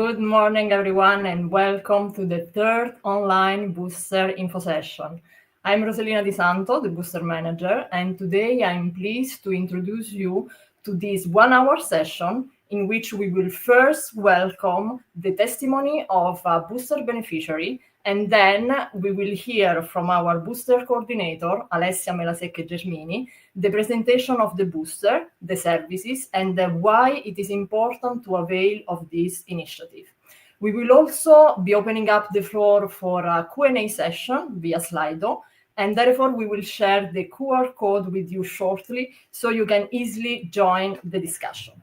Good morning, everyone, and welcome to the third online Booster info session. I'm Rosalina Di Santo, the Booster Manager, and today I'm pleased to introduce you to this 1 hour session in which we will first welcome the testimony of a Booster beneficiary, and then we will hear from our Booster coordinator, Alessia Melasecche Germini, the presentation of the Booster, the services, and why it is important to avail of this initiative. We will also be opening up the floor for a Q&A session via Slido, and therefore we will share the QR code with you shortly so you can easily join the discussion.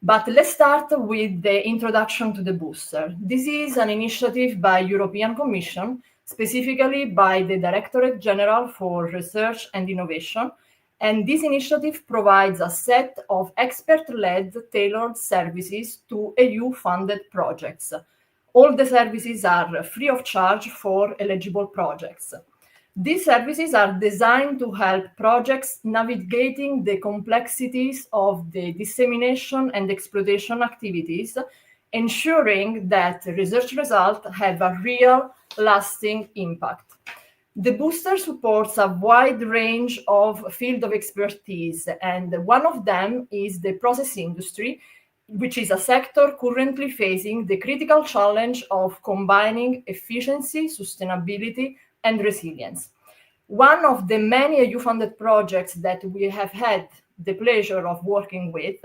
But let's start with the introduction to the Booster. This is an initiative by European Commission, specifically by the Directorate General for Research and Innovation, and this initiative provides a set of expert-led tailored services to EU-funded projects. All the services are free of charge for eligible projects. These services are designed to help projects navigating the complexities of the dissemination and exploitation activities, ensuring that research results have a real, lasting impact. The Booster supports a wide range of fields of expertise, and one of them is the process industry, which is a sector currently facing the critical challenge of combining efficiency, sustainability, and resilience. One of the many EU-funded projects that we have had the pleasure of working with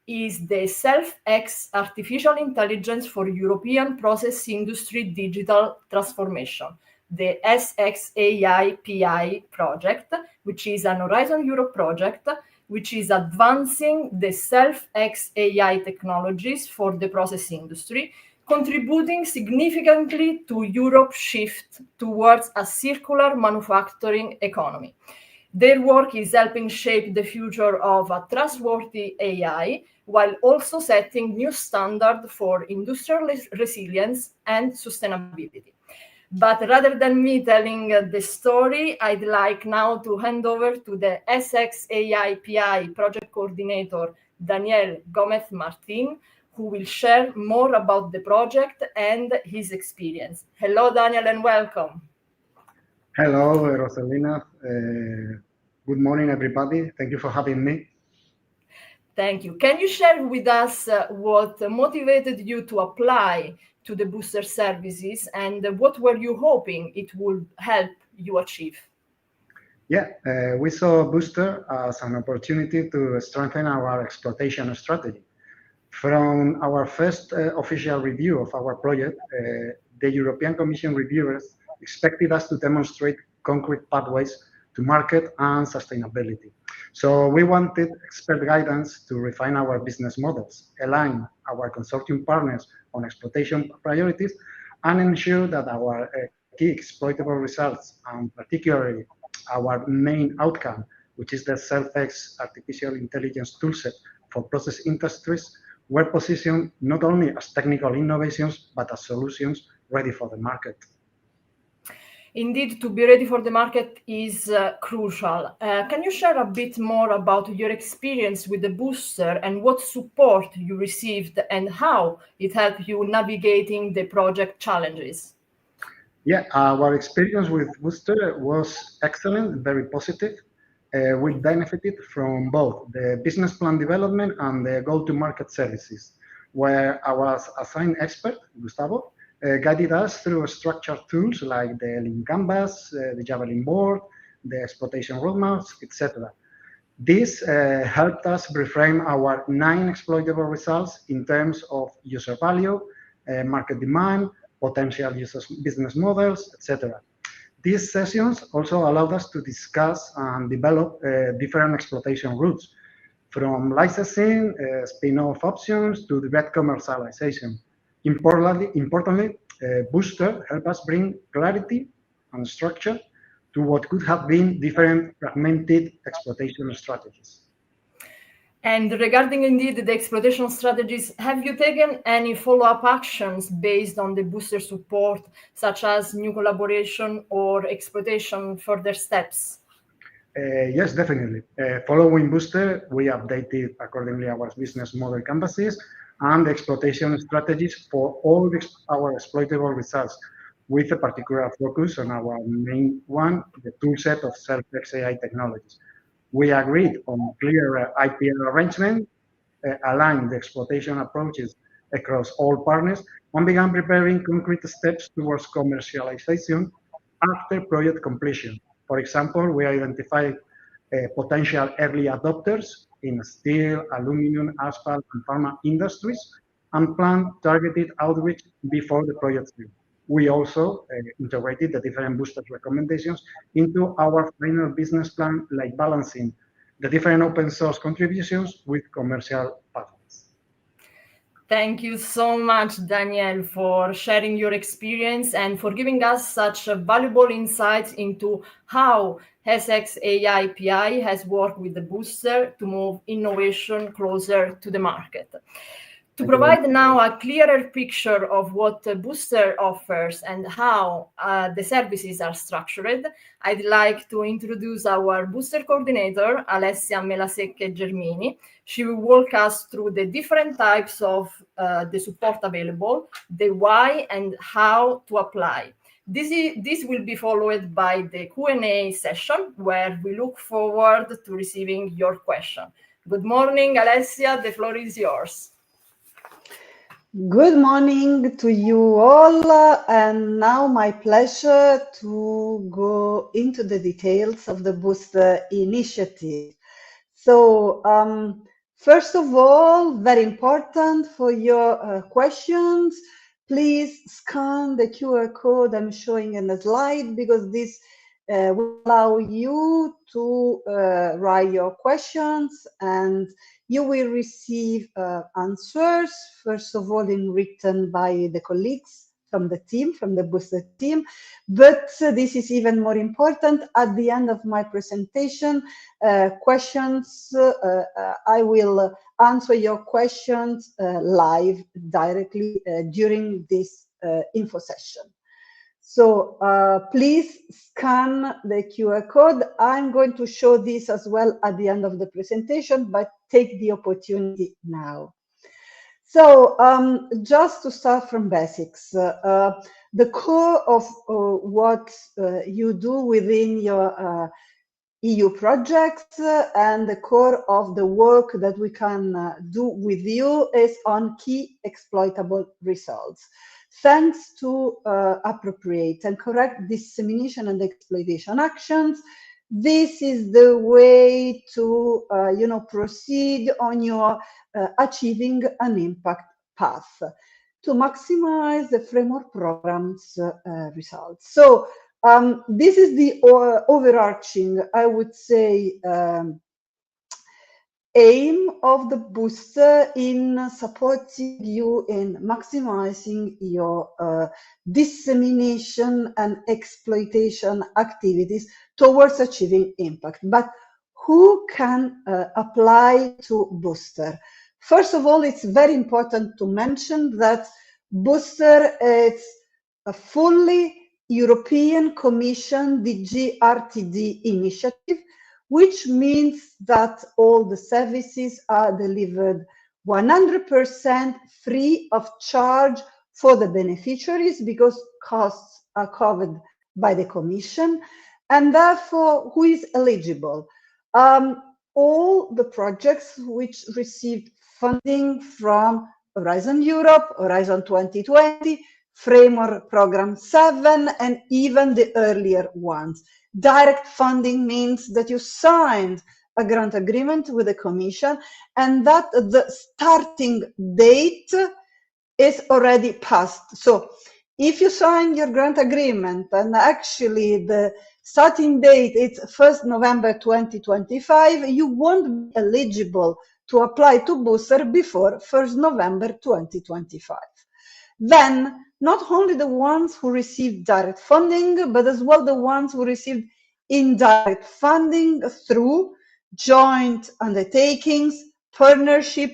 is the SelfX Artificial Intelligence for European Process Industry Digital Transformation, the SXAI-PI project, which is an Horizon Europe project, which is advancing the SelfX AI technologies for the process industry, contributing significantly to Europe's shift towards a circular manufacturing economy. Their work is helping shape the future of a trustworthy AI, while also setting new standards for industrial resilience and sustainability. But rather than me telling the story, I'd like now to hand over to the SXAI-PI project coordinator, Daniel Gomez-Martin, who will share more about the project and his experience. Hello, Daniel, and welcome. Hello, Rosalina. Good morning, everybody. Thank you for having me. Thank you. Can you share with us what motivated you to apply to the Booster services, and what were you hoping it would help you achieve? Yeah, we saw Booster as an opportunity to strengthen our exploitation strategy. From our first official review of our project, the European Commission reviewers expected us to demonstrate concrete pathways to market and sustainability. So we wanted expert guidance to refine our business models, align our consortium partners on exploitation priorities, and ensure that our key exploitable results, and particularly our main outcome, which is the SelfX artificial intelligence toolset for process industries, were positioned not only as technical innovations, but as solutions ready for the market. Indeed, to be ready for the market is crucial. Can you share a bit more about your experience with the Booster and what support you received and how it helped you navigating the project challenges? Yeah, our experience with Booster was excellent, very positive. We benefited from both the business plan development and the go-to-market services, where our assigned expert, Gustavo, guided us through structured tools like the Lean Canvas, the Javelin board, the exploitation roadmaps, etc. This helped us reframe our 9 exploitable results in terms of user value, market demand, potential users' business models, etc. These sessions also allowed us to discuss and develop different exploitation routes, from licensing, spin-off options, to direct commercialization. Importantly, Booster helped us bring clarity and structure to what could have been different fragmented exploitation strategies. And regarding indeed the exploitation strategies, have you taken any follow-up actions based on the Booster support, such as new collaboration or exploitation further steps? Yes, definitely. Following Booster, we updated accordingly our business model canvases. and exploitation strategies for all our exploitable results, with a particular focus on our main one, the toolset of self-text AI technologies. We agreed on clear IPR arrangement, aligned the exploitation approaches across all partners, and began preparing concrete steps towards commercialization after project completion. For example, we identified potential early adopters in steel, aluminum, asphalt, and pharma industries, and planned targeted outreach before the project end. We also integrated the different boosters recommendations into our final business plan, like balancing the different open source contributions with commercial patents. Thank you so much, Daniel, for sharing your experience and for giving us such valuable insights into how SX AI PI has worked with the booster to move innovation closer to the market. To provide now a clearer picture of what Booster offers and how the services are structured, I'd like to introduce our Booster coordinator, Alessia Melasecche Germini. She will walk us through the different types of the support available, the why and how to apply. This will be followed by the Q&A session, where we look forward to receiving your question. Good morning, Alessia, the floor is yours. Good morning to you all, and now my pleasure to go into the details of the Booster initiative. So, first of all, very important for your questions, please scan the QR code I'm showing in the slide, because this will allow you to write your questions, and you will receive answers, first of all, in written by the colleagues from the team, from the Booster team. But this is even more important. At the end of my presentation, questions, I will answer your questions live directly during this info session. So please scan the QR code. I'm going to show this as well at the end of the presentation, but take the opportunity now. So just to start from basics, the core of what you do within your EU projects and the core of the work that we can do with you is on key exploitable results. Thanks to appropriate and correct dissemination and exploitation actions, this is the way to proceed on your achieving an impact path to maximize the framework program's results. So this is the overarching, I would say, aim of the Booster in supporting you in maximizing your dissemination and exploitation activities towards achieving impact. But who can apply to Booster? First of all, it's very important to mention that Booster is a fully European Commission DG RTD initiative, which means that all the services are delivered 100% free of charge for the beneficiaries, because costs are covered by the Commission. And therefore, who is eligible? All the projects which received funding from Horizon Europe, Horizon 2020, Framework Program 7, and even the earlier ones. Direct funding means that you signed a grant agreement with the Commission and that the starting date is already passed. So if you sign your grant agreement and actually the starting date is 1st November 2025, you won't be eligible to apply to Booster before 1st November 2025. Then, not only the ones who received direct funding, but as well the ones who received indirect funding through joint undertakings, partnership,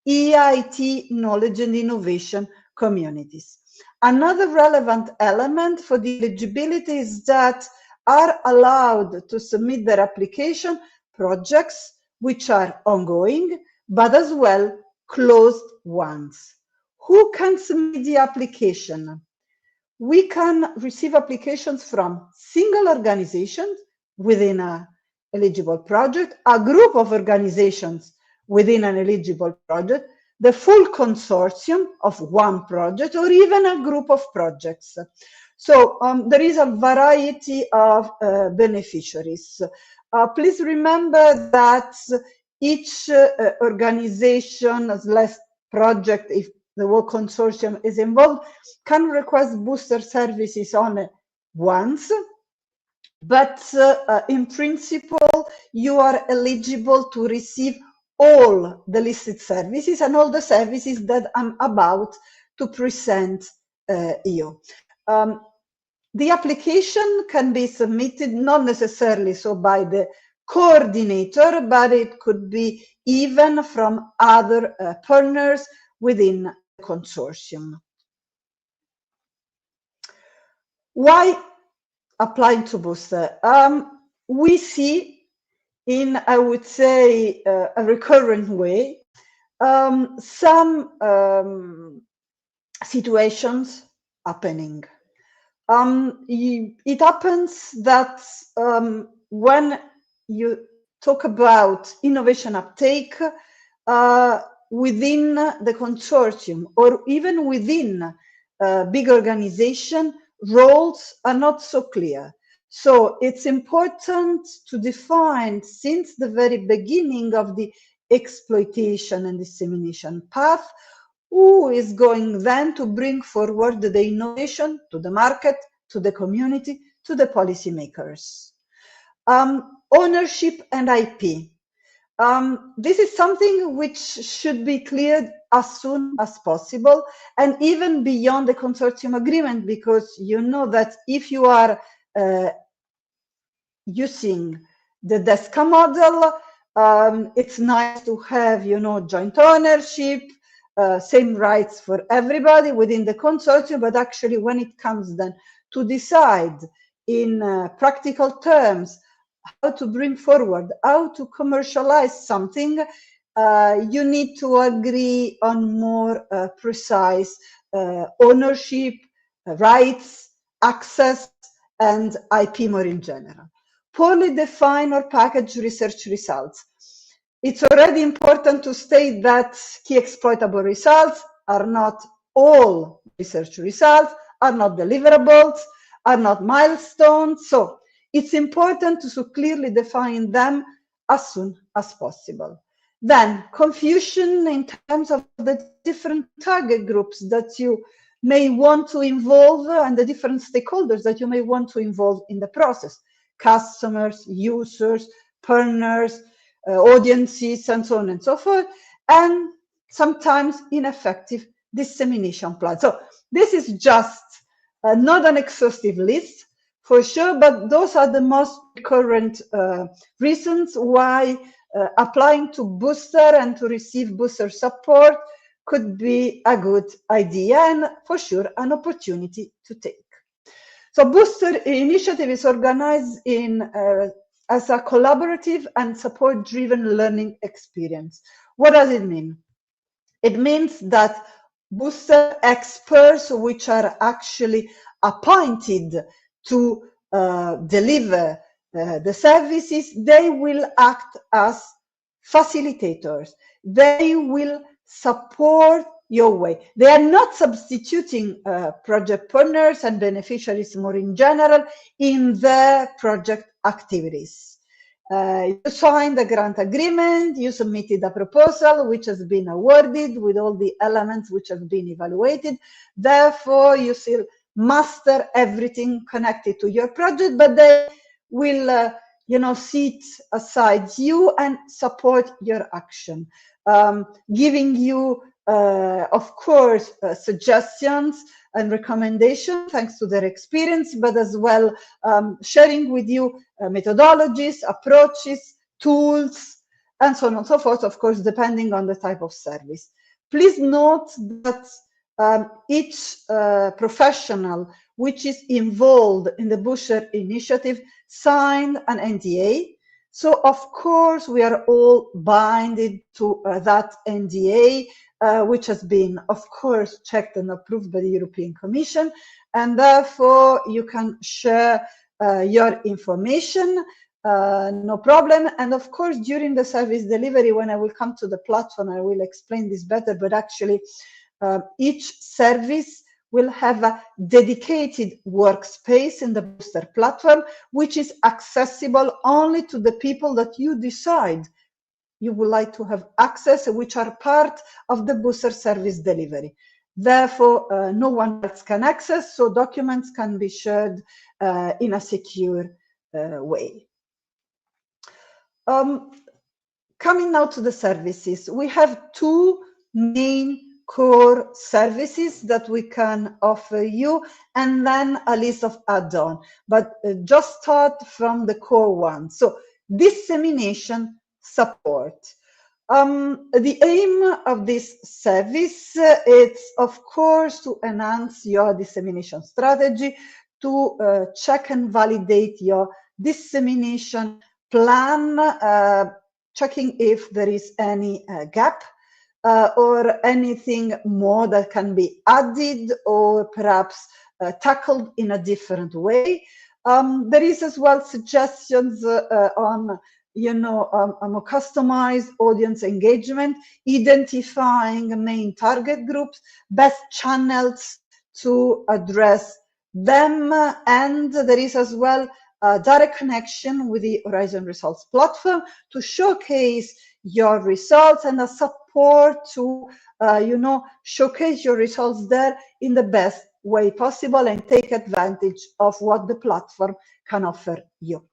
EIT, knowledge and innovation communities. Another relevant element for the eligibility is that are allowed to submit their application projects which are ongoing, but as well closed ones. Who can submit the application? We can receive applications from single organizations within an eligible project, a group of organizations within an eligible project, the full consortium of one project, or even a group of projects. So there is a variety of beneficiaries. Please remember that each organization / project, if the whole consortium is involved, can request booster services only once, but in principle, you are eligible to receive all the listed services and all the services that I'm about to present you. The application can be submitted not necessarily so by the coordinator, but it could be even from other partners within the consortium. Why applying to booster? We see in, I would say, a recurrent way, some situations happening. It happens that when you talk about innovation uptake within the consortium or even within a big organization, roles are not so clear. So it's important to define since the very beginning of the exploitation and dissemination path, who is going then to bring forward the innovation to the market, to the community, to the policymakers. Ownership and IP. This is something which should be cleared as soon as possible and even beyond the consortium agreement, because you know that if you are using the DESCA model, it's nice to have, you know, joint ownership, same rights for everybody within the consortium, but actually when it comes then to decide in practical terms how to bring forward, how to commercialize something, you need to agree on more precise ownership, rights, access, and IP more in general. Poorly defined or packaged research results. It's already important to state that key exploitable results are not all research results, are not deliverables, are not milestones. So it's important to clearly define them as soon as possible. Then confusion in terms of the different target groups that you may want to involve and the different stakeholders that you may want to involve in the process. Customers, users, partners, audiences, and so on and so forth, and sometimes ineffective dissemination plans. So this is just not an exhaustive list for sure, but those are the most current reasons why applying to booster and to receive booster support could be a good idea and for sure an opportunity to take. So booster initiative is organized in as a collaborative and support-driven learning experience. What does it mean? It means that booster experts, which are actually appointed to deliver the services, they will act as facilitators. They will support your way. They are not substituting project partners and beneficiaries more in general in their project activities. You signed the grant agreement, you submitted a proposal which has been awarded with all the elements which have been evaluated. Therefore, you still master everything connected to your project, but they will sit aside you and support your action, giving you of course suggestions and recommendations thanks to their experience, but as well sharing with you methodologies, approaches, tools, and so on and so forth, of course, depending on the type of service. Please note that each professional which is involved in the booster initiative signed an NDA. So of course we are all binded to that NDA, which has been of course checked and approved by the European Commission, and therefore you can share your information, no problem. And of course during the service delivery, when I will come to the platform, I will explain this better, but actually each service will have a dedicated workspace in the Booster platform, which is accessible only to the people that you decide you would like to have access, which are part of the Booster service delivery. Therefore, no one else can access, so documents can be shared in a secure way. Coming now to the services, we have two main core services that we can offer you, and then a list of add-on. But just start from the core one. So dissemination support. The aim of this service is, of course, to enhance your dissemination strategy, to check and validate your dissemination plan, checking if there is any gap or anything more that can be added or perhaps tackled in a different way. There is as well suggestions on a more customized audience engagement, identifying main target groups, best channels to address them, and there is as well a direct connection with the Horizon Results platform to showcase your results and a support to, showcase your results there in the best way possible and take advantage of what the platform can offer you.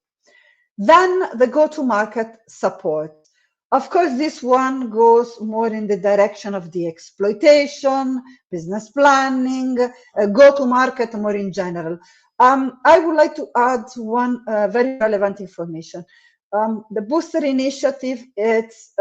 Then the go-to-market support. Of course, this one goes more in the direction of the exploitation, business planning, go-to-market more in general. I would like to add one very relevant information. The Booster initiative is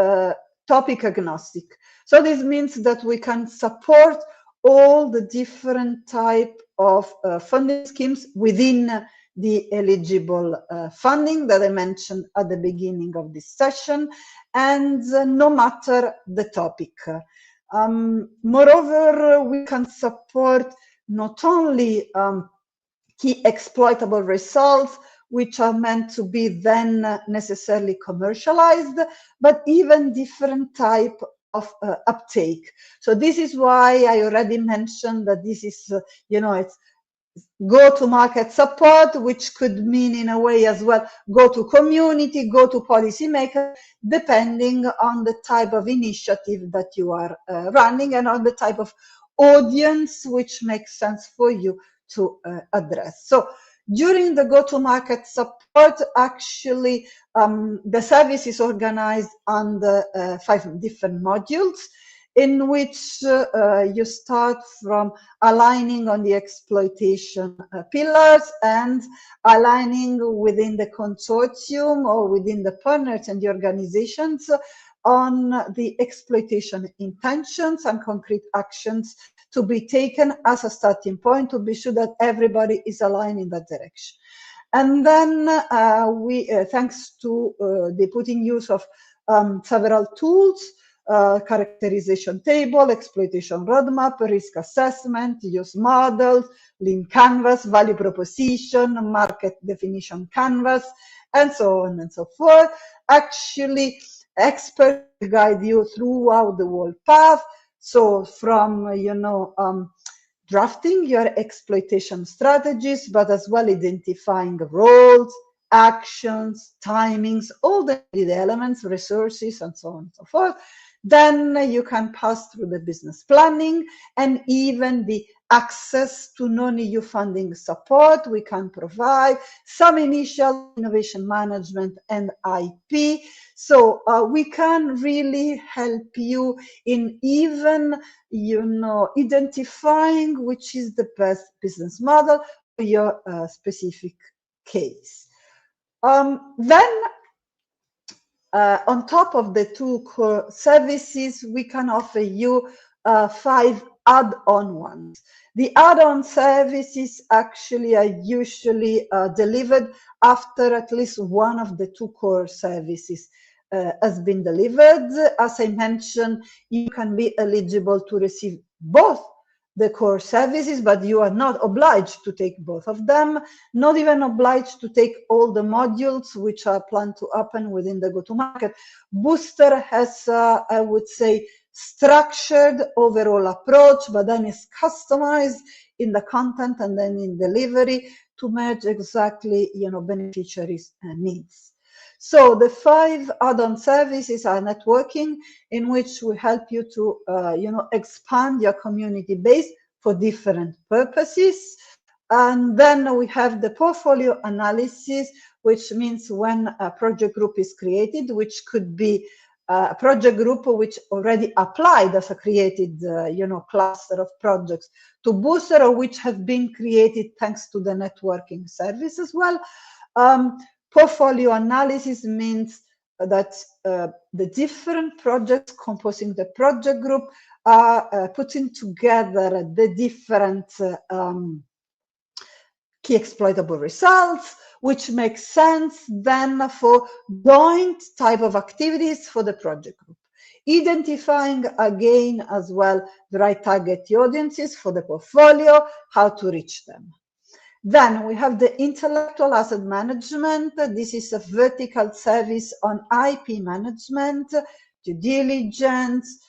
topic agnostic. So this means that we can support all the different type of funding schemes within the eligible funding that I mentioned at the beginning of this session, and no matter the topic. Moreover, we can support not only key exploitable results, which are meant to be then necessarily commercialized, but even different type of uptake. So this is why I already mentioned that this is, it's go-to-market support, which could mean in a way as well go-to-community, go-to-policymaker, depending on the type of initiative that you are running and on the type of audience which makes sense for you to address. So during the go-to-market support, actually, the service is organized under 5 different modules, in which you start from aligning on the exploitation pillars and aligning within the consortium or within the partners and the organizations on the exploitation intentions and concrete actions to be taken as a starting point to be sure that everybody is aligned in that direction. And then we, thanks to the putting use of several tools, characterization table, exploitation roadmap, risk assessment, use models, lean canvas, value proposition, market definition canvas, and so on and so forth. Actually, experts guide you throughout the whole path. So from, drafting your exploitation strategies, but as well identifying roles, actions, timings, all the elements, resources, and so on and so forth. Then you can pass through the business planning and even the access to non-EU funding support we can provide, some initial innovation management and IP. So we can really help you in even, identifying which is the best business model for your specific case. Then on top of the 2 core services, we can offer you 5 add-on ones. The add-on services actually are usually delivered after at least one of the two core services has been delivered. As I mentioned, you can be eligible to receive both the core services, but you are not obliged to take both of them, not even obliged to take all the modules which are planned to happen within the go-to-market. Booster has, I would say, structured overall approach, but then is customized in the content and then in delivery to match exactly, beneficiaries' needs. So the 5 add-on services are networking, in which we help you to, expand your community base for different purposes. And then we have the portfolio analysis, which means when a project group is created, which could be a project group which already applied as a created, cluster of projects to Booster, or which have been created thanks to the networking service as well. Portfolio analysis means that the different projects composing the project group are putting together the different key exploitable results, which makes sense then for joint type of activities for the project group. Identifying again as well the right target audiences for the portfolio, how to reach them. Then we have the intellectual asset management. This is a vertical service on IP management, due diligence,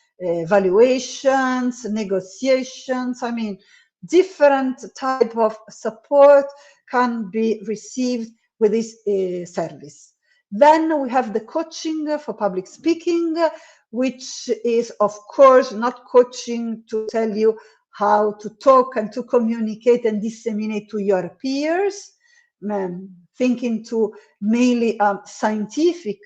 valuations, negotiations. I mean, different type of support can be received with this service. Then we have the coaching for public speaking, which is, of course, not coaching to tell you how to talk and to communicate and disseminate to your peers, thinking to mainly scientific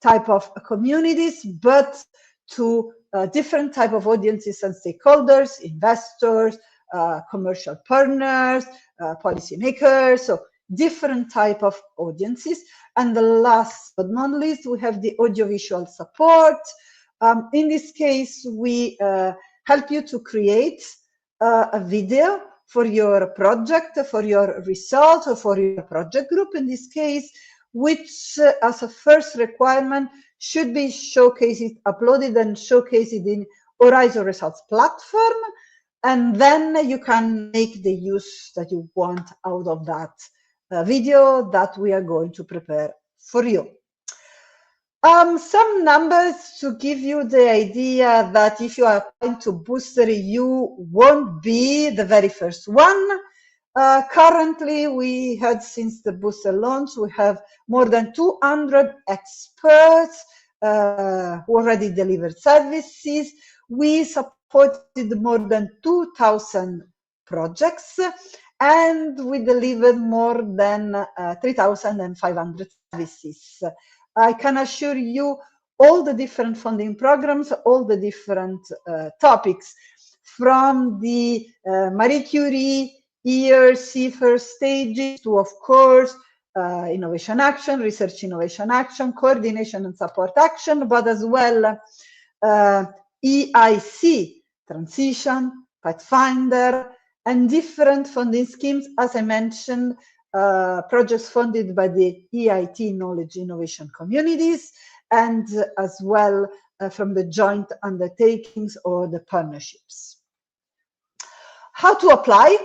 type of communities, but to different type of audiences and stakeholders, investors, commercial partners, policymakers, so different type of audiences. And the last but not least, we have the audiovisual support. In this case, we help you to create a video for your project, for your result, or for your project group in this case, which as a first requirement should be showcased, uploaded and showcased in Horizon Results platform. And then you can make the use that you want out of that video that we are going to prepare for you. Some numbers to give you the idea that if you are applying to Booster, you won't be the very first one. Currently, we had, since the Booster launch, we have more than 200 experts who already delivered services. We supported more than 2,000 projects, and we delivered more than 3,500 services. I can assure you all the different funding programs, all the different topics, from the Marie Curie, ERC first stages to, of course, innovation action, research innovation action, coordination and support action, but as well EIC, transition, Pathfinder, and different funding schemes, as I mentioned, projects funded by the EIT Knowledge Innovation Communities, and as well from the joint undertakings or the partnerships. How to apply?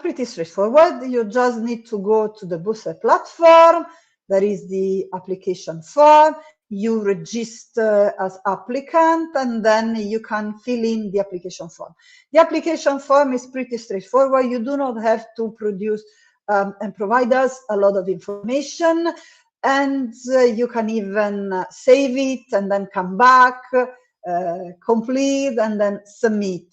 Pretty straightforward. You just need to go to the Booster platform. There is the application form. You register as applicant, and then you can fill in the application form. The application form is pretty straightforward. You do not have to produce and provide us a lot of information, and you can even save it and then come back, complete, and then submit.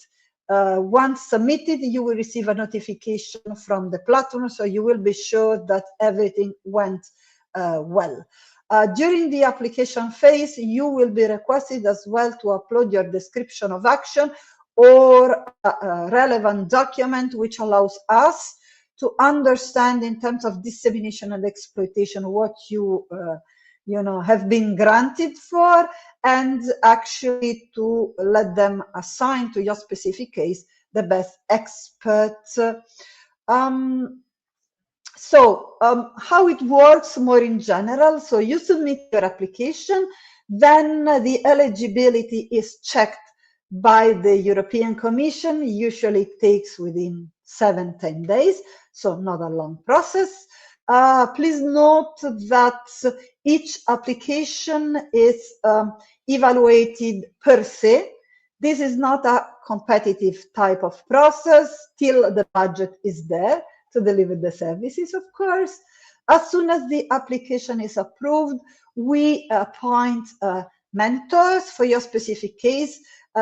Once submitted, you will receive a notification from the platform, so you will be sure that everything went well. During the application phase, you will be requested as well to upload your description of action or a relevant document which allows us to understand in terms of dissemination and exploitation what you have been granted for, and actually to let them assign to your specific case the best expert. How it works more in general, so you submit your application, then the eligibility is checked by the European Commission. Usually it takes within 7-10 days, so not a long process. Please note that each application is evaluated per se. This is not a competitive type of process till the budget is there to deliver the services, of course. As soon as the application is approved, we appoint mentors for your specific case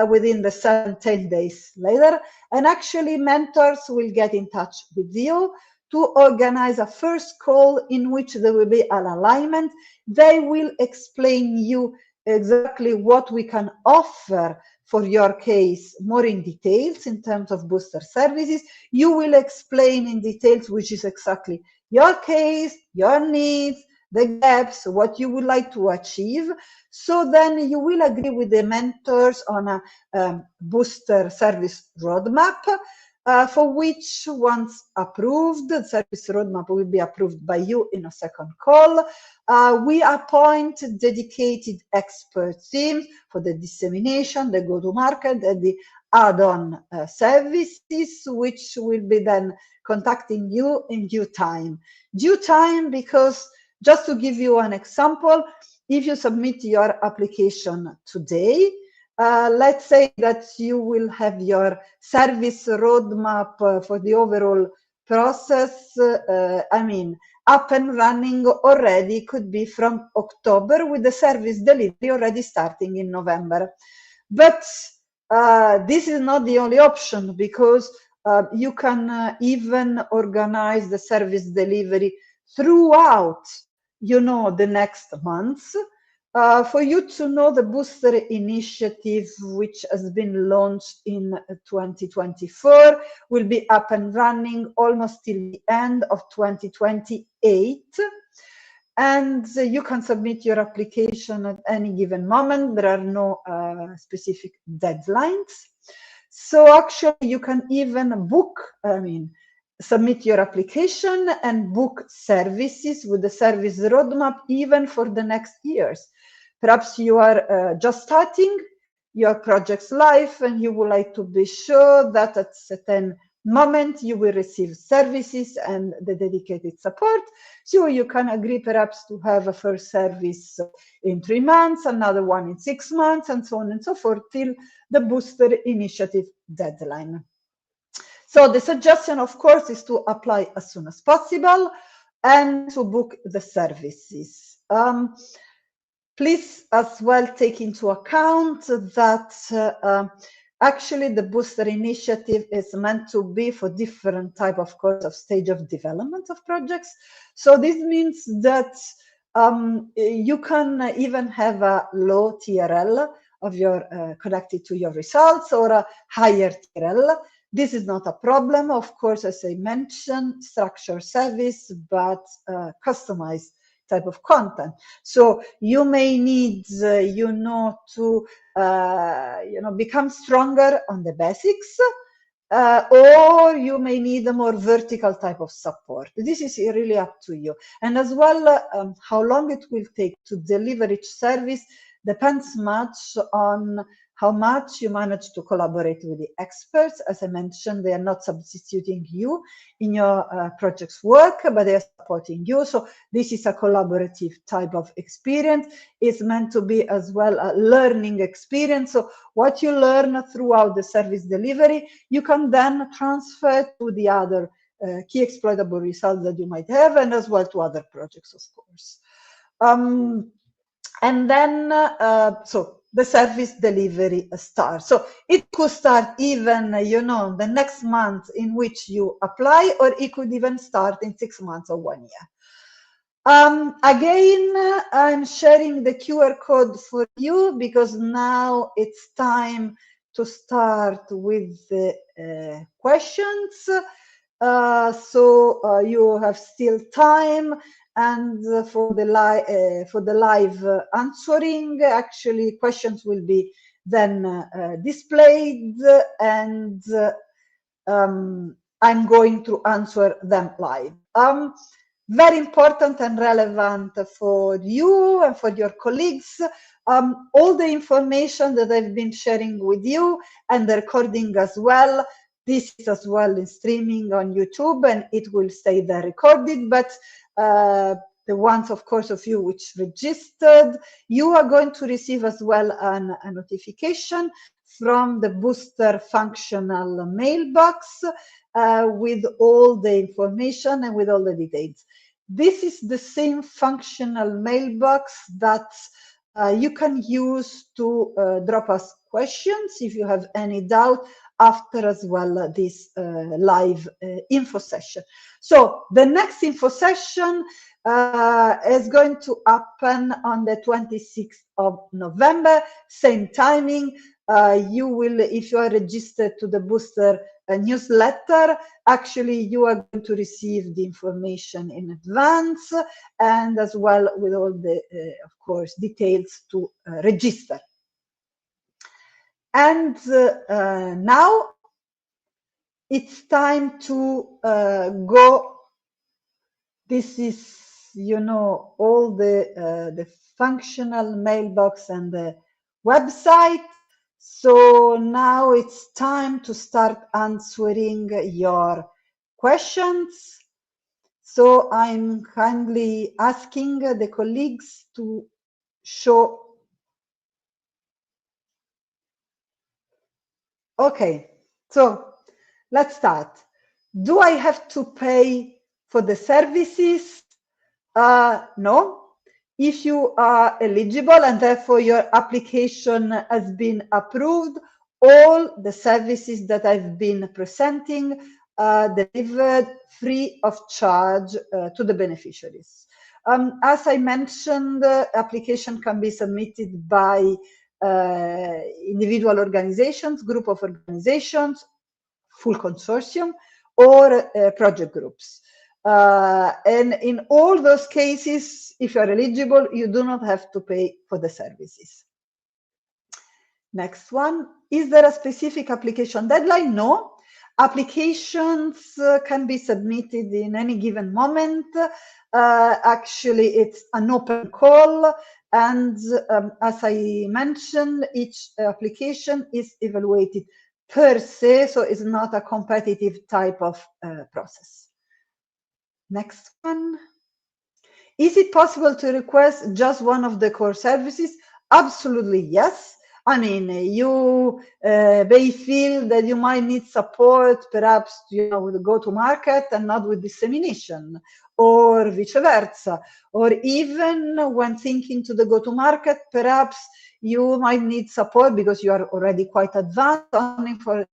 within the 7-10 days later. And actually, mentors will get in touch with you to organize a first call in which there will be an alignment. They will explain you exactly what we can offer for your case more in details in terms of booster services. You will explain in details which is exactly your case, your needs, the gaps, what you would like to achieve. So then you will agree with the mentors on a booster service roadmap, for which, once approved, the service roadmap will be approved by you in a second call. We appoint dedicated expert teams for the dissemination, the go-to-market, and the add-on services, which will be then contacting you in due time. Due time because, just to give you an example, if you submit your application today, let's say that you will have your service roadmap for the overall process, up and running already, could be from October, with the service delivery already starting in November. But this is not the only option, because you can even organize the service delivery throughout, the next months. For you to know, the booster initiative, which has been launched in 2024, will be up and running almost till the end of 2028. And you can submit your application at any given moment. There are no specific deadlines. So actually, you can even book, submit your application and book services with the service roadmap even for the next years. Perhaps you are just starting your project's life and you would like to be sure that at a certain moment you will receive services and the dedicated support. So you can agree perhaps to have a first service in 3 months, another one in 6 months, and so on and so forth, till the booster initiative deadline. So the suggestion, of course, is to apply as soon as possible and to book the services. Please as well take into account that actually the booster initiative is meant to be for different type of course of stage of development of projects. So this means that you can even have a low TRL of your connected to your results, or a higher TRL. This is not a problem, of course, as I mentioned, structured service, but customized type of content. So you may need, to, become stronger on the basics, or you may need a more vertical type of support. This is really up to you. And as well, how long it will take to deliver each service depends much on how much you manage to collaborate with the experts. As I mentioned, they are not substituting you in your project's work, but they are supporting you. So this is a collaborative type of experience. It's meant to be as well a learning experience. So what you learn throughout the service delivery, you can then transfer to the other key exploitable results that you might have, and as well to other projects, of course. And then, so the service delivery starts. So it could start even, the next month in which you apply, or it could even start in 6 months or 1 year. Again, I'm sharing the QR code for you because now it's time to start with the questions. so you have still time. And for the live answering, actually questions will be then displayed, and I'm going to answer them live. Very important and relevant for you and for your colleagues. All the information that I've been sharing with you and the recording as well, this is as well in streaming on YouTube, and it will stay there recorded. But the ones, of course, of you which registered, you are going to receive as well a notification from the booster functional mailbox with all the information and with all the details. This is the same functional mailbox that you can use to drop us questions if you have any doubt after as well this live info session. So the next info session is going to happen on the 26th of November, same timing. You will, if you are registered to the booster newsletter, actually you are going to receive the information in advance, and as well with all the, of course, details to register. And now it's time to go. This is, you know, all the functional mailbox and the website. So now it's time to start answering your questions. So I'm kindly asking the colleagues to show. Okay, so let's start. Do I have to pay for the services? No. If you are eligible and therefore your application has been approved, all the services that I've been presenting are delivered free of charge to the beneficiaries. As I mentioned, the application can be submitted by individual organizations, group of organizations, full consortium, or project groups. And in all those cases, if you are eligible, you do not have to pay for the services. Next one, is there a specific application deadline? No. Applications can be submitted in any given moment. Actually, it's an open call, and as I mentioned, each application is evaluated per se, so it's not a competitive type of process. Next one. Is it possible to request just one of the core services? Absolutely, yes. I mean, you may feel that you might need support, perhaps, you know, with go-to-market and not with dissemination, or vice versa. Or even when thinking to the go-to-market, perhaps you might need support because you are already quite advanced only for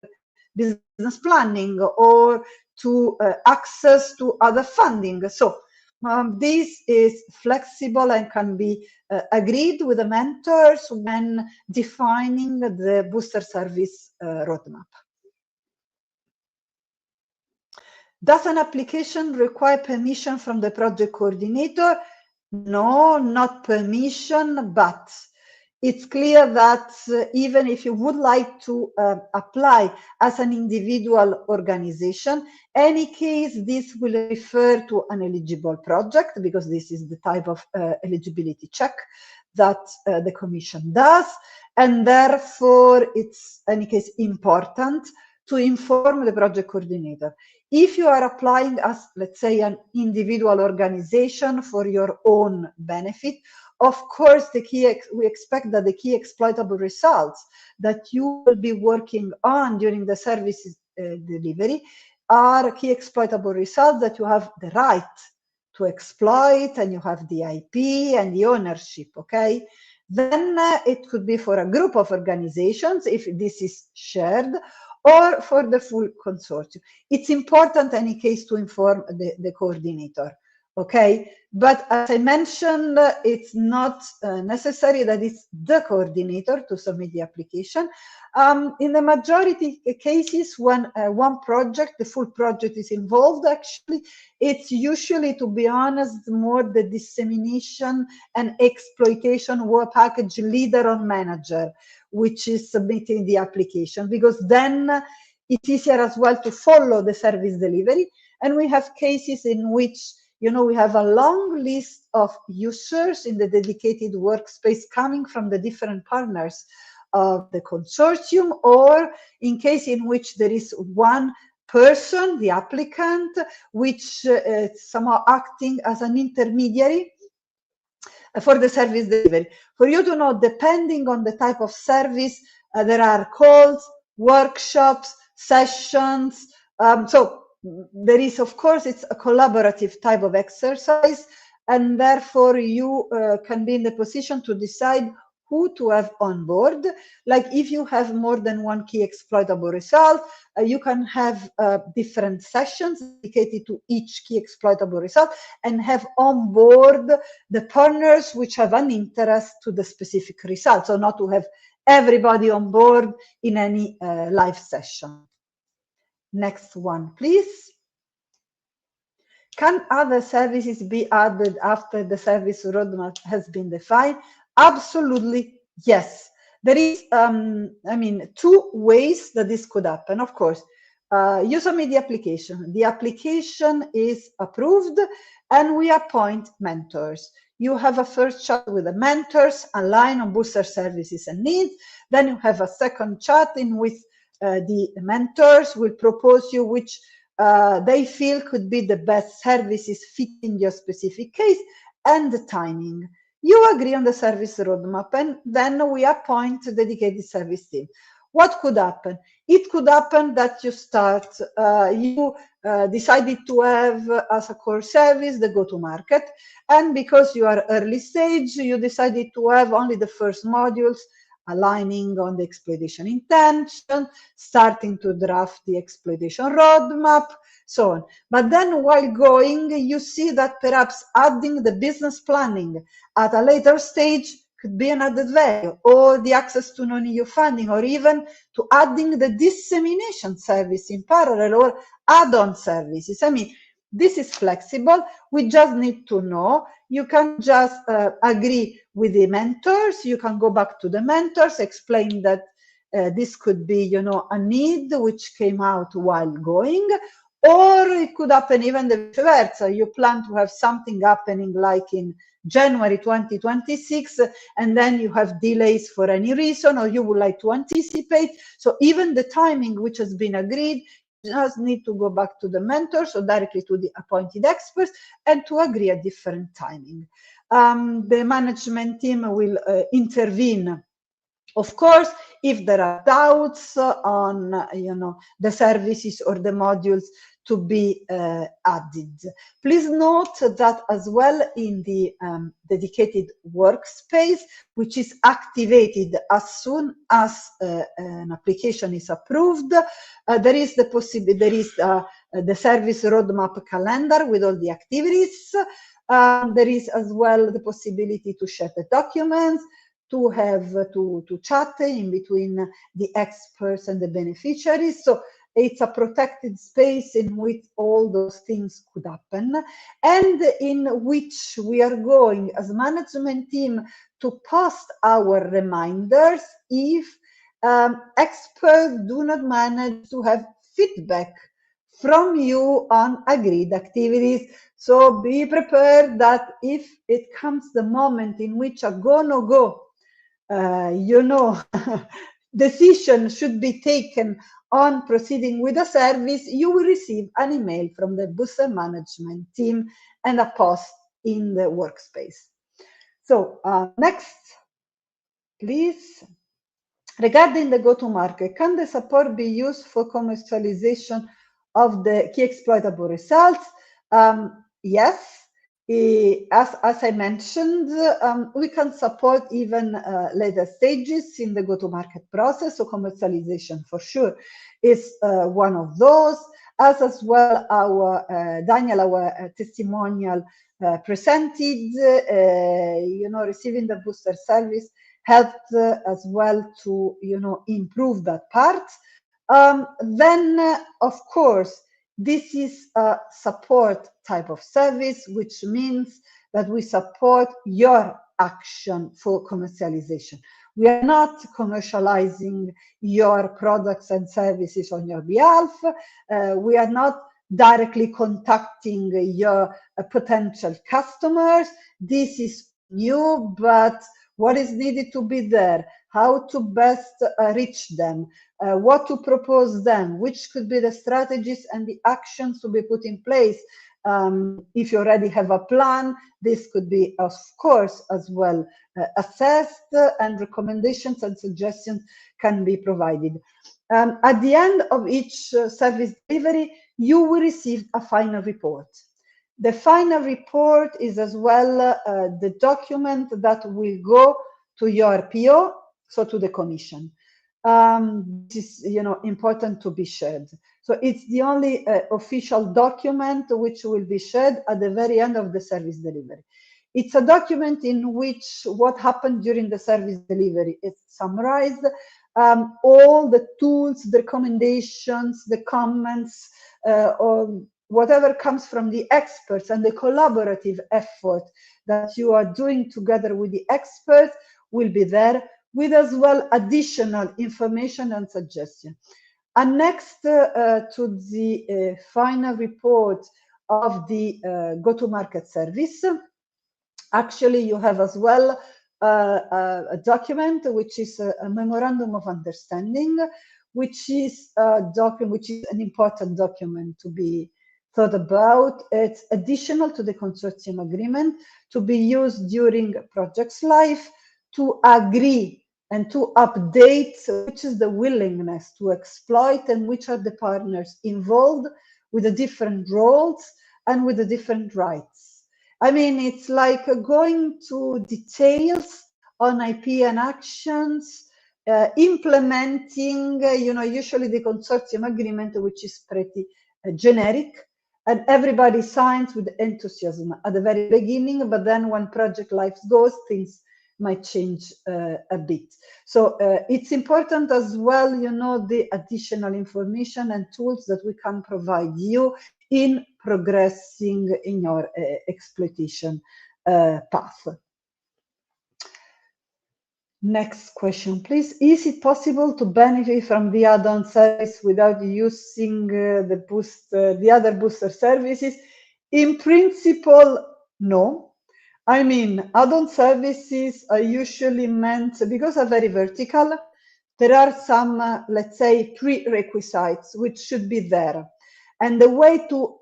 business planning or to access to other funding. So this is flexible and can be agreed with the mentors when defining the booster service roadmap. Does an application require permission from the project coordinator? No, not permission, but it's clear that even if you would like to apply as an individual organization, any case, this will refer to an eligible project, because this is the type of eligibility check that the Commission does, and therefore it's, in any case, important to inform the project coordinator. If you are applying as, let's say, an individual organization for your own benefit, of course, we expect that the key exploitable results that you will be working on during the services delivery are key exploitable results that you have the right to exploit, and you have the IP and the ownership, okay? Then it could be for a group of organizations, if this is shared, or for the full consortium. It's important, in any case, to inform the coordinator, Okay, but as I mentioned, it's not necessary that it's the coordinator to submit the application. In the majority cases, when one project, the full project is involved, actually, it's usually, to be honest, more the dissemination and exploitation work package leader or manager, which is submitting the application, because then it's easier as well to follow the service delivery. And we have cases in which, you know, we have a long list of users in the dedicated workspace coming from the different partners of the consortium, or in case in which there is one person, the applicant, which somehow acting as an intermediary for the service delivery. For you to know, depending on the type of service, there are calls, workshops, sessions. So there is, of course, it's a collaborative type of exercise, and therefore you can be in the position to decide who to have on board. Like if you have more than one key exploitable result, you can have different sessions dedicated to each key exploitable result and have on board the partners which have an interest to the specific result. So not to have everybody on board in any live session. Next one, please. Can other services be added after the service roadmap has been defined? Absolutely, yes. There is, I mean, two ways that this could happen. Of course, you submit the application. The application is approved, and we appoint mentors. You have a first chat with the mentors, align on booster services and needs. Then you have a second chat in which the mentors will propose you which they feel could be the best services fitting your specific case and the timing. You agree on the service roadmap, and then we appoint a dedicated service team. What could happen? It could happen that you start, you decided to have as a core service the go-to-market, and because you are early stage, you decided to have only the first modules, aligning on the exploitation intention, starting to draft the exploitation roadmap, so on. But then while going, you see that perhaps adding the business planning at a later stage could be an added value, or the access to non-EU funding, or even to adding the dissemination service in parallel, or add-on services. I mean, this is flexible. We just need to know. You can just agree with the mentors. You can go back to the mentors, explain that this could be, you know, a need which came out while going, or it could happen even the vice versa. You plan to have something happening like in January 2026, and then you have delays for any reason, or you would like to anticipate. So even the timing which has been agreed, just need to go back to the mentors or directly to the appointed experts and to agree a different timing. The management team will intervene, of course, if there are doubts on, you know, the services or the modules to be added. Please note that as well in the dedicated workspace, which is activated as soon as an application is approved, there is the possibility, there is the service roadmap calendar with all the activities. There is as well the possibility to share the documents, to have to chat in between the experts and the beneficiaries. So it's a protected space in which all those things could happen, and in which we are going as management team to post our reminders if experts do not manage to have feedback from you on agreed activities. So be prepared that if it comes the moment in which a go, no go, you know, decision should be taken on proceeding with a service, you will receive an email from the booster management team and a post in the workspace. So next, please. Regarding the go-to-market, can the support be used for commercialization of the key exploitable results? Yes, As I mentioned, we can support even later stages in the go-to-market process. So commercialization for sure is one of those, as well our Daniel, our testimonial presented, receiving the booster service helped as well to, improve that part. Then, of course, this is a support type of service, which means that we support your action for commercialization. We are not commercializing your products and services on your behalf. We are not directly contacting your potential customers. This is new, but what is needed to be there, how to best reach them, what to propose them, which could be the strategies and the actions to be put in place. If you already have a plan, this could be, of course, as well assessed, and recommendations and suggestions can be provided. At the end of each service delivery, you will receive a final report. The final report is as well the document that will go to your PO, so to the commission. This is, important to be shared. So it's the only official document which will be shared at the very end of the service delivery. It's a document in which what happened during the service delivery is summarized. All the tools, the recommendations, the comments, or whatever comes from the experts and the collaborative effort that you are doing together with the experts will be there, with as well additional information and suggestion. And next to the final report of the go-to-market service, actually you have as well a document which is a memorandum of understanding, which is a document which is an important document to be thought about. It's additional to the consortium agreement to be used during project's life to agree and to update which is the willingness to exploit and which are the partners involved with the different roles and with the different rights. I mean, it's like going to details on IP and actions, implementing, usually the consortium agreement, which is pretty generic, and everybody signs with enthusiasm at the very beginning, but then when project life goes, things might change a bit. So it's important as well, the additional information and tools that we can provide you in progressing in your exploitation path. Next question, please. Is it possible to benefit from the add-on service without using the other booster services? In principle, no. I mean, add-on services are usually meant, because they're very vertical, there are some, let's say, prerequisites which should be there. And the way to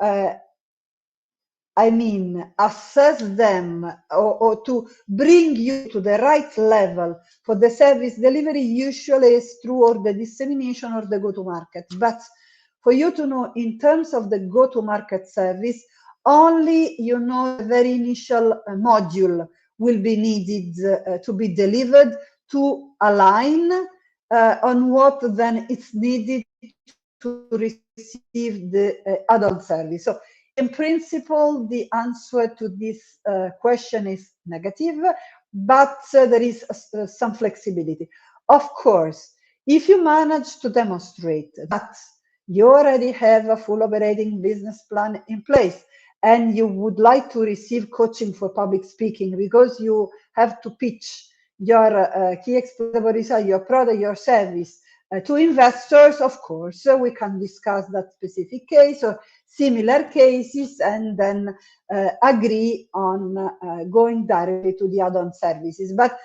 assess them or to bring you to the right level for the service delivery usually is through or the dissemination or the go-to-market. But for you to know, in terms of the go-to-market service, only, the very initial module will be needed to be delivered to align on what then is needed to receive the add-on service. So in principle, the answer to this question is negative, but there is some flexibility. Of course, if you manage to demonstrate that you already have a full operating business plan in place and you would like to receive coaching for public speaking because you have to pitch your key exploitable result, your product, your service to investors, of course, we can discuss that specific case or similar cases and then agree on going directly to the add-on services. But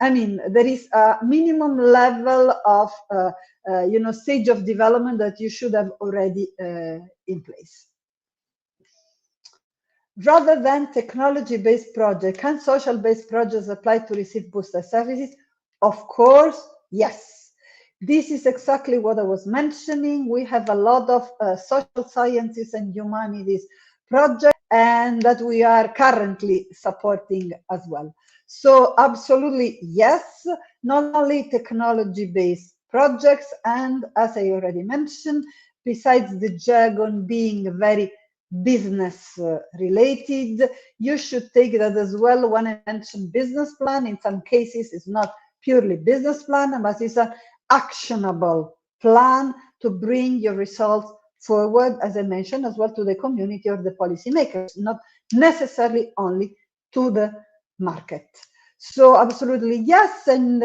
I mean, there is a minimum level of, stage of development that you should have already in place. Rather than technology-based projects, can social-based projects apply to receive booster services? Of course, yes. This is exactly what I was mentioning. We have a lot of social sciences and humanities projects, and that we are currently supporting as well. So absolutely yes, not only technology-based projects, and as I already mentioned, besides the jargon being very business related, you should take that as well. When I mention business plan, in some cases it's not purely business plan, but it's an actionable plan to bring your results forward, as I mentioned, as well to the community or the policymakers, not necessarily only to the market. So absolutely yes, and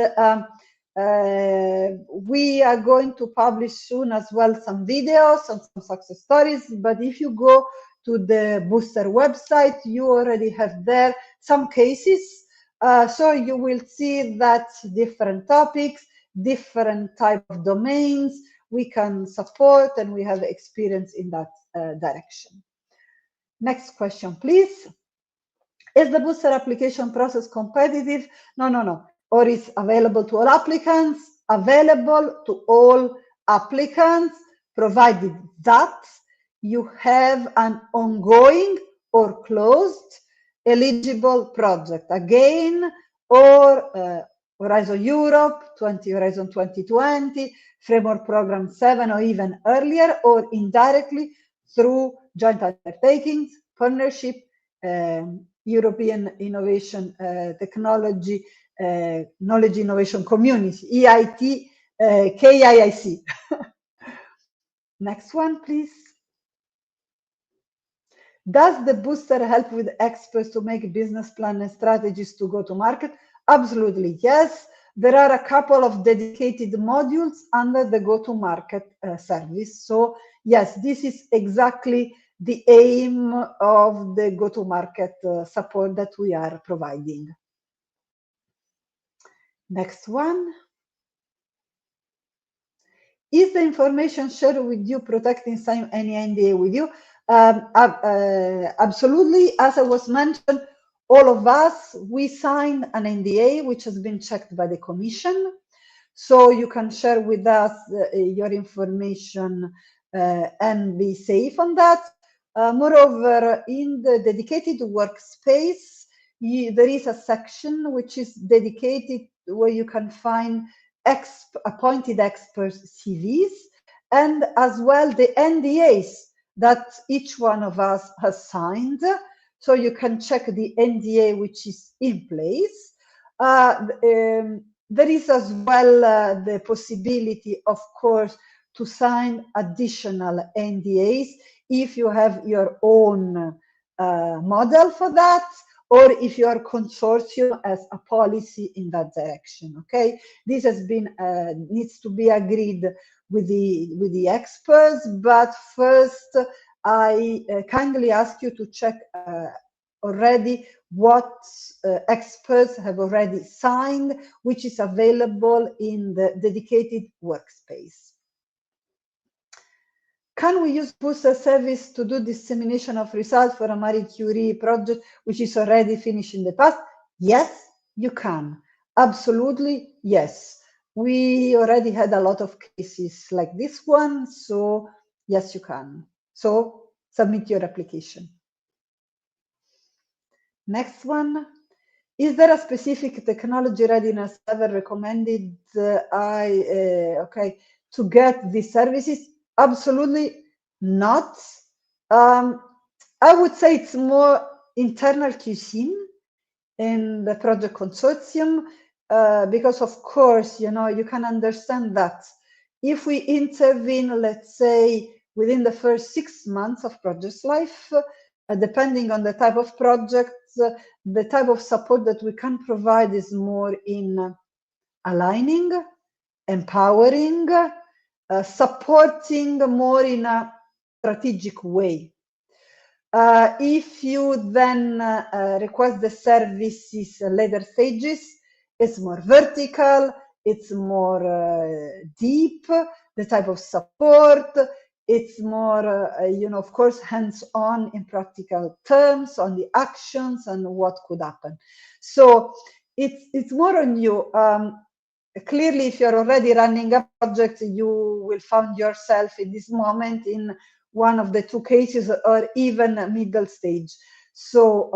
we are going to publish soon as well some videos and some success stories, but if you go to the Booster website, you already have there some cases. So you will see that different topics, different type of domains we can support, and we have experience in that direction. Next question, please. Is the Booster application process competitive? No, no, no. Or is available to all applicants? Available to all applicants, provided that you have an ongoing or closed eligible project. Again, or Horizon Europe, Horizon 2020, Framework Program 7, or even earlier, or indirectly through joint undertakings, partnership, European Innovation Technology Knowledge Innovation Community, EIT, KIIC. Next one, please. Does the Booster help with experts to make business plan and strategies to go to market? Absolutely, yes. There are a couple of dedicated modules under the go-to-market service. So yes, this is exactly the aim of the go-to-market support that we are providing. Next one. Is the information shared with you protecting any NDA with you? Absolutely. As I was mentioned, all of us, we signed an NDA, which has been checked by the Commission. So you can share with us your information and be safe on that. Moreover, in the dedicated workspace, there is a section which is dedicated where you can find appointed experts CVs, and as well the NDAs that each one of us has signed. So you can check the NDA which is in place. There is as well the possibility, of course, to sign additional NDAs if you have your own model for that, or if you are consortium as a policy in that direction. Okay, this has been needs to be agreed with the experts, but first I kindly ask you to check already what experts have already signed, which is available in the dedicated workspace. Can we use Booster service to do dissemination of results for a Marie Curie project which is already finished in the past? Yes, you can. Absolutely, yes. We already had a lot of cases like this one, so yes, you can. So submit your application. Next one. Is there a specific technology readiness level recommended to get these services? Absolutely not. I would say it's more internal QC in the project consortium, because of course, you know, you can understand that if we intervene, let's say, within the first 6 months of project life, depending on the type of project, the type of support that we can provide is more in aligning, empowering, supporting more in a strategic way. If you then request the services later stages, it's more vertical, it's more deep, the type of support, it's more, you know, of course, hands-on in practical terms on the actions and what could happen. So it's more on you. Clearly, if you're already running a project, you will find yourself in this moment in one of the two cases or even a middle stage. So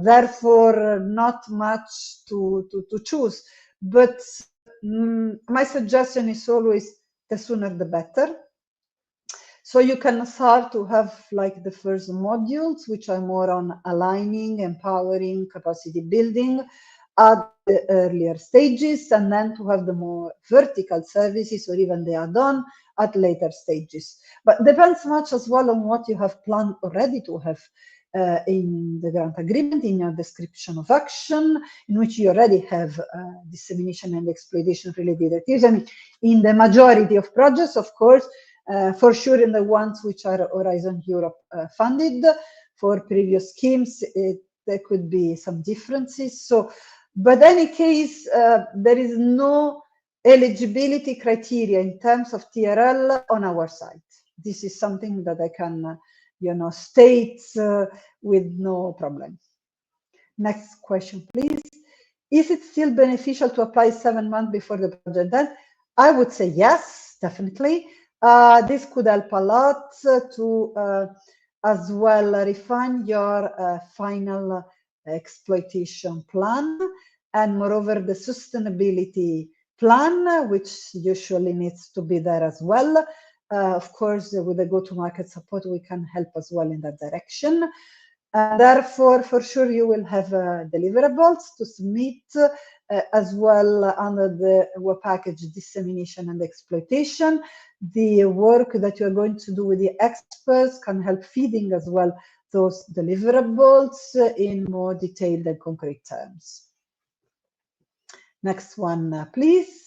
therefore, not much to choose. But my suggestion is always the sooner the better. So you can start to have like the first modules, which are more on aligning, empowering, capacity building at the earlier stages, and then to have the more vertical services or even the add-on at later stages. But depends much as well on what you have planned already to have in the grant agreement, in your description of action, in which you already have dissemination and exploitation related activities. I mean, in the majority of projects, of course, for sure in the ones which are Horizon Europe funded. For previous schemes, there could be some differences. So, but in any case, there is no eligibility criteria in terms of TRL on our side. This is something that I can, state with no problem. Next question, please. Is it still beneficial to apply 7 months before the project ends? I would say yes, definitely. This could help a lot to as well refine your final exploitation plan, and moreover the sustainability plan, which usually needs to be there as well. Of course, with the go-to-market support, we can help as well in that direction. And therefore, for sure, you will have deliverables to submit as well under the work package dissemination and exploitation. The work that you're going to do with the experts can help feeding as well those deliverables in more detailed and concrete terms. Next one, please.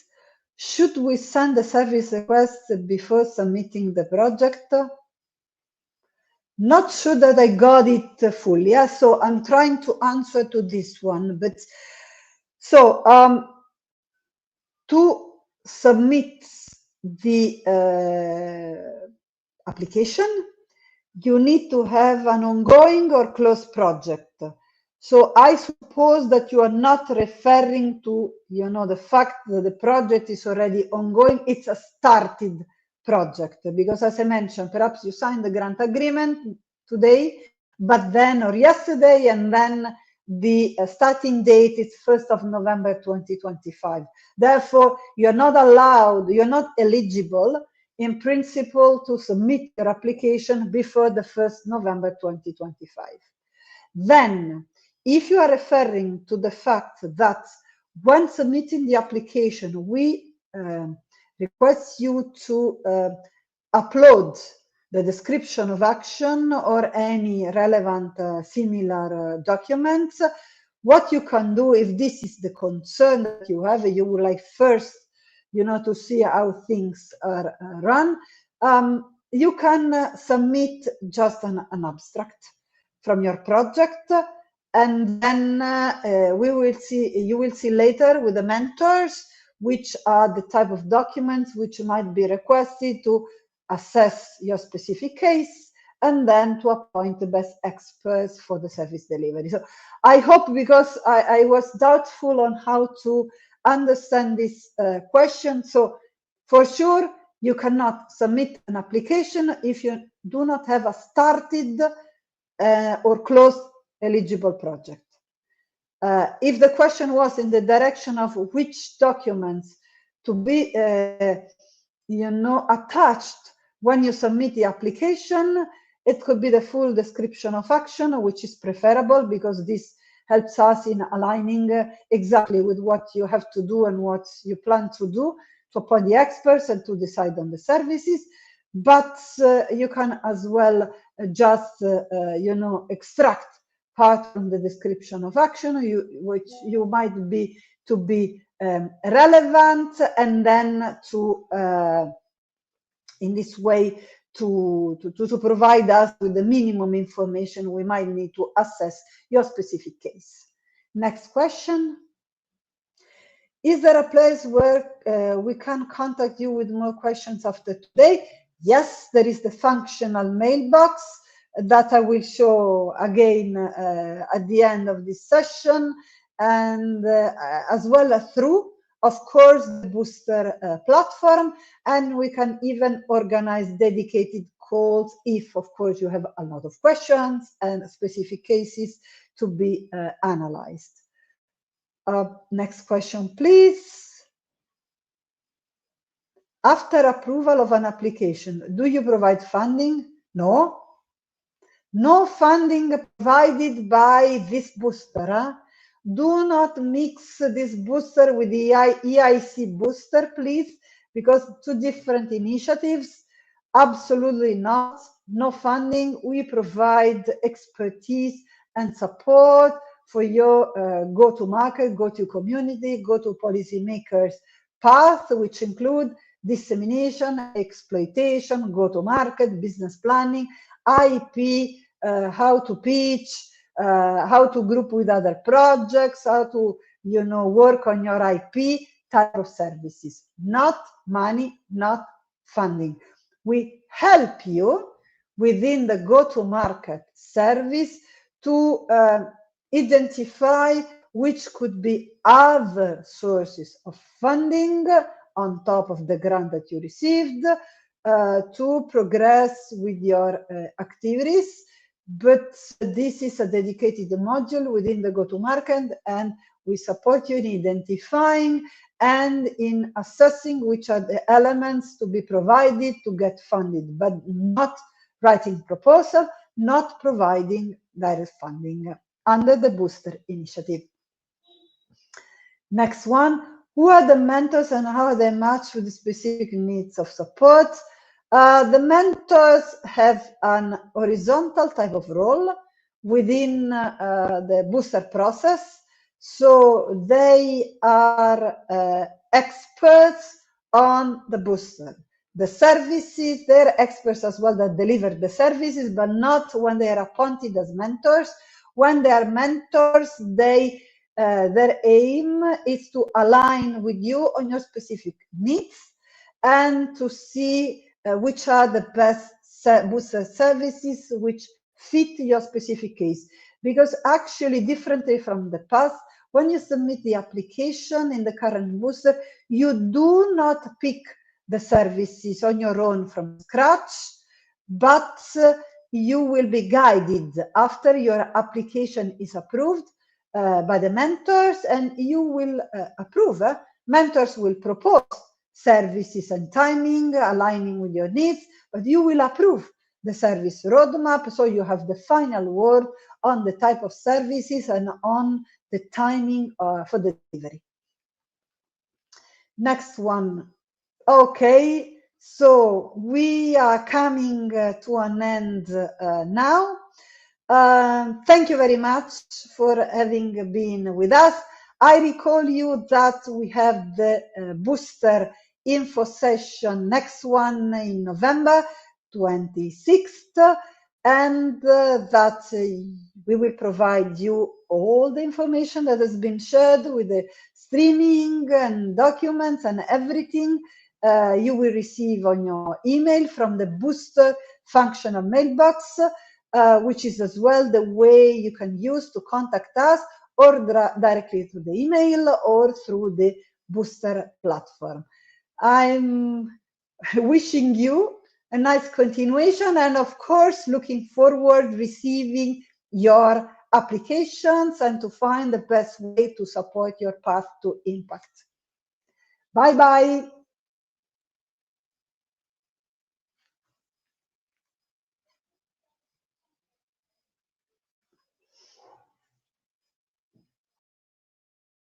Should we send the service request before submitting the project? Not sure that I got it fully, yeah? So I'm trying to answer to this one. But so to submit the application, you need to have an ongoing or closed project. So I suppose that you are not referring to, the fact that the project is already ongoing. It's a started project, because as I mentioned, perhaps you signed the grant agreement today, but then or yesterday, and then the starting date is 1st of November 2025. Therefore, you're not allowed, you're not eligible in principle to submit your application before the 1st November 2025. Then, if you are referring to the fact that when submitting the application, we request you to upload the description of action or any relevant similar documents, what you can do, if this is the concern that you have, you would like first, to see how things are run, you can submit just an abstract from your project, and then you will see later with the mentors which are the type of documents which might be requested to assess your specific case, and then to appoint the best experts for the service delivery. So I hope, because I was doubtful on how to understand this question. So for sure, you cannot submit an application if you do not have a started or closed eligible project. If the question was in the direction of which documents to be, attached when you submit the application, it could be the full description of action, which is preferable, because this helps us in aligning exactly with what you have to do and what you plan to do to appoint the experts and to decide on the services. But you can as well just, extract part from the description of action, which you might be to be relevant, and then to, in this way, to provide us with the minimum information we might need to assess your specific case. Next question. Is there a place where we can contact you with more questions after today? Yes, there is the functional mailbox that I will show again at the end of this session, and as well as through, of course, the Booster platform, and we can even organize dedicated calls if, of course, you have a lot of questions and specific cases to be analyzed. Next question, please. After approval of an application, do you provide funding? No. No funding provided by this booster. Do not mix this booster with the EIC booster, please, because two different initiatives. Absolutely not. No funding. We provide expertise and support for your go-to-market, go-to-community, go-to-policymakers path, which include dissemination, exploitation, go-to-market, business planning, IP, how to pitch, how to group with other projects, how to work on your IP type of services. Not money, not funding. We help you within the go-to-market service to identify which could be other sources of funding on top of the grant that you received to progress with your activities. But this is a dedicated module within the go-to-market, and we support you in identifying and in assessing which are the elements to be provided to get funded, but not writing proposal, not providing direct funding under the booster initiative. Next one, who are the mentors and how are they matched with the specific needs of support? The mentors have an horizontal type of role within the booster process. So they are experts on the booster. The services, they're experts as well that deliver the services, but not when they are appointed as mentors. When they are mentors, their aim is to align with you on your specific needs and to see which are the best booster services which fit your specific case. Because actually, differently from the past, when you submit the application in the current booster, you do not pick the services on your own from scratch, but you will be guided after your application is approved by the mentors, and you will approve. Mentors will propose services and timing aligning with your needs, but you will approve the service roadmap, so you have the final word on the type of services and on the timing for the delivery. Next one. Okay, so we are coming to an end now. Thank you very much for having been with us. I recall you that we have the booster info session, next one in November 26th, and that we will provide you all the information that has been shared with the streaming and documents and everything. You will receive on your email from the booster functional mailbox, which is as well the way you can use to contact us, or directly through the email or through the booster platform. I'm wishing you a nice continuation, and of course looking forward receiving your applications and to find the best way to support your path to impact. Bye bye.